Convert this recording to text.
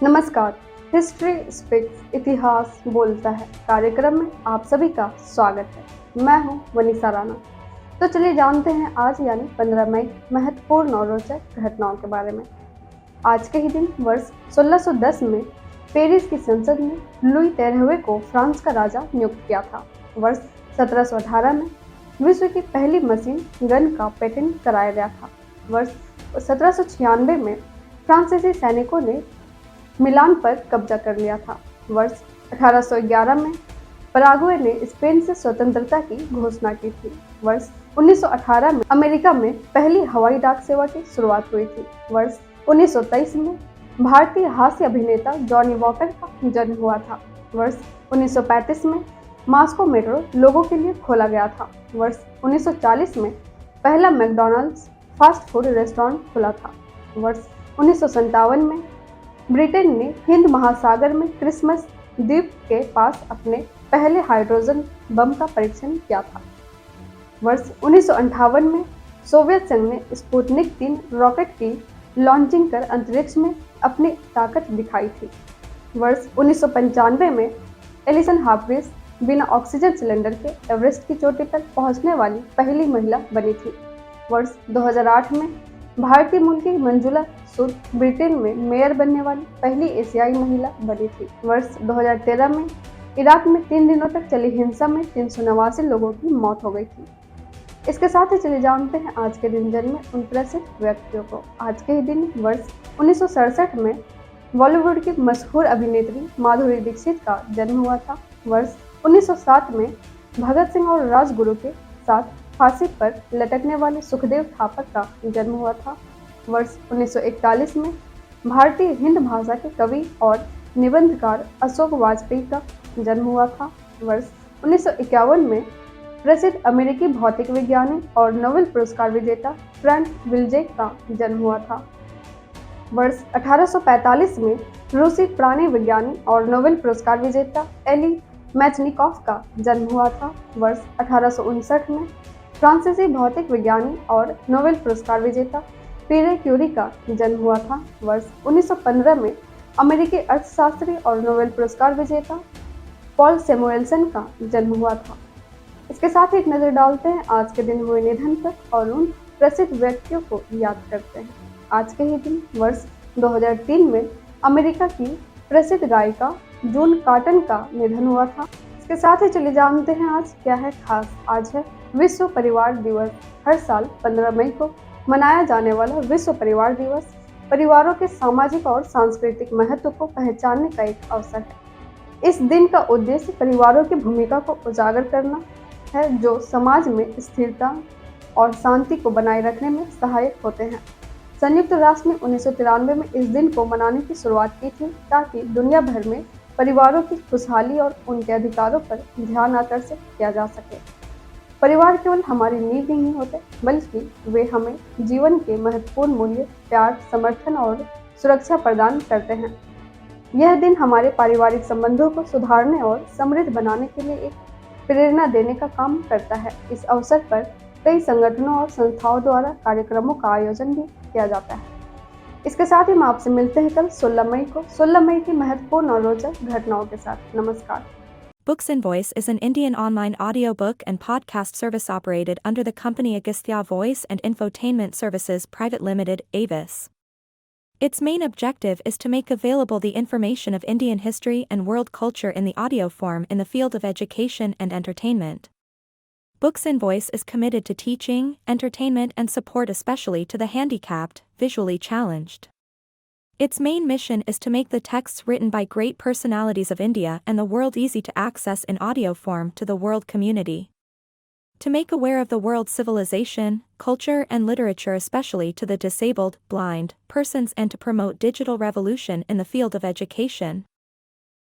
नमस्कार। History speaks इतिहास बोलता है कार्यक्रम में आप सभी का स्वागत है। मैं हूं वनीसा राणा। तो चलिए जानते हैं आज यानी 15 मई महत्वपूर्ण और रोचक घटनाओं के बारे में। आज के ही दिन वर्ष 1610 में पेरिस की संसद ने लुई 13वें को फ्रांस का राजा नियुक्त किया था। वर्ष 1718 में विश्व की पहली मशीन गन का पेटेंट कराया गया था। वर्ष 1796 में फ्रांसीसी सैनिकों ने मिलान पर कब्जा कर लिया था। वर्ष 1811 में पराग्वे ने स्पेन से स्वतंत्रता की घोषणा की थी। वर्ष 1918 में अमेरिका में पहली हवाई डाक सेवा की शुरुआत हुई थी। वर्ष 1923 में भारतीय हास्य अभिनेता जॉनी वॉकर का जन्म हुआ था। वर्ष 1935 में मॉस्को मेट्रो लोगों के लिए खोला गया था। वर्ष 1940 में पहला मैकडॉनल्ड्स फास्ट फूड रेस्टोरेंट खुला था। वर्ष 1957 में ब्रिटेन ने हिंद महासागर में क्रिसमस द्वीप के पास अपने पहले हाइड्रोजन बम का परीक्षण किया था। वर्ष 1958 में सोवियत संघ ने स्पुतनिक 3 रॉकेट की लॉन्चिंग कर अंतरिक्ष में अपनी ताकत दिखाई थी। वर्ष 1995 में एलिसन हार्परिस बिना ऑक्सीजन सिलेंडर के एवरेस्ट की चोटी पर पहुंचने वाली पहली महिला बनी थी। वर्ष 2008 में भारतीय मूल की मंजुला सूद ब्रिटेन में मेयर बनने वाली पहली एशियाई महिला बनी थी। वर्ष 2013 में इराक में 3 दिनों तक चली हिंसा में 389 लोगों की मौत हो गई थी। इसके साथ ही चले जानते हैं आज के दिन जन्मे उन प्रसिद्ध व्यक्तियों को। आज के ही दिन वर्ष 1967 में बॉलीवुड की मशहूर अभिनेत्री माधुरी दीक्षित का जन्म हुआ था। वर्ष 1907 में भगत सिंह और राजगुरु के साथ फांसी पर लटकने वाले सुखदेव थापर का जन्म हुआ था। वर्ष 1941 में भारतीय हिंद भाषा के कवि और निबंधकार अशोक वाजपेयी का जन्म हुआ था। वर्ष 1951 में प्रसिद्ध अमेरिकी भौतिक वैज्ञानिक और नोबेल पुरस्कार विजेता फ्रैंक विल्जेक का जन्म हुआ था। वर्ष 1845 में रूसी प्राणी विज्ञानी और नोबेल पुरस्कार विजेता एली मैचनिकॉफ का जन्म हुआ था। वर्ष 1859 में फ्रांसीसी भौतिक विज्ञानी और नोबेल पुरस्कार विजेता पीरे क्यूरी का जन्म हुआ था। वर्ष 1915 में अमेरिकी अर्थशास्त्री और नोबेल पुरस्कार विजेता पॉल सैमुएल्सन का जन्म हुआ था। इसके साथ ही एक नज़र डालते हैं आज के दिन हुए निधन पर और उन प्रसिद्ध व्यक्तियों को याद करते हैं। आज के ही दिन वर्ष 2003 में अमेरिका की प्रसिद्ध गायिका जून कार्टर का निधन हुआ था। इसके साथ ही चलिए जानते हैं आज क्या है खास। आज है विश्व परिवार दिवस। हर साल 15 मई को मनाया जाने वाला विश्व परिवार दिवस परिवारों के सामाजिक और सांस्कृतिक महत्व को पहचानने का एक अवसर है। इस दिन का उद्देश्य परिवारों की भूमिका को उजागर करना है जो समाज में स्थिरता और शांति को बनाए रखने में सहायक होते हैं। संयुक्त राष्ट्र ने 1993 में इस दिन को मनाने की शुरुआत की थी ताकि दुनिया भर में परिवारों की खुशहाली और उनके अधिकारों पर ध्यान आकर्षित किया जा सके। परिवार केवल हमारी नींव नहीं होते बल्कि वे हमें जीवन के महत्वपूर्ण मूल्य, प्यार, समर्थन और सुरक्षा प्रदान करते हैं। यह दिन हमारे पारिवारिक संबंधों को सुधारने और समृद्ध बनाने के लिए एक प्रेरणा देने का काम करता है। इस अवसर पर कई संगठनों और संस्थाओं द्वारा कार्यक्रमों का आयोजन भी किया जाता है। इसके साथ ही हम आपसे मिलते हैं कल 16 मई की महत्वपूर्ण और रोचक घटनाओं के साथ। नमस्कार। Books and Voice is an Indian online audiobook and podcast service operated under the company Agastya Voice and Infotainment Services Private Limited, Avis. Its main objective is to make available the information of Indian history and world culture in the audio form in the field of education and entertainment. Books and Voice is committed to teaching, entertainment and support especially to the handicapped, visually challenged. Its main mission is to make the texts written by great personalities of India and the world easy to access in audio form to the world community. To make aware of the world's civilization, culture and literature especially to the disabled, blind, persons and to promote digital revolution in the field of education.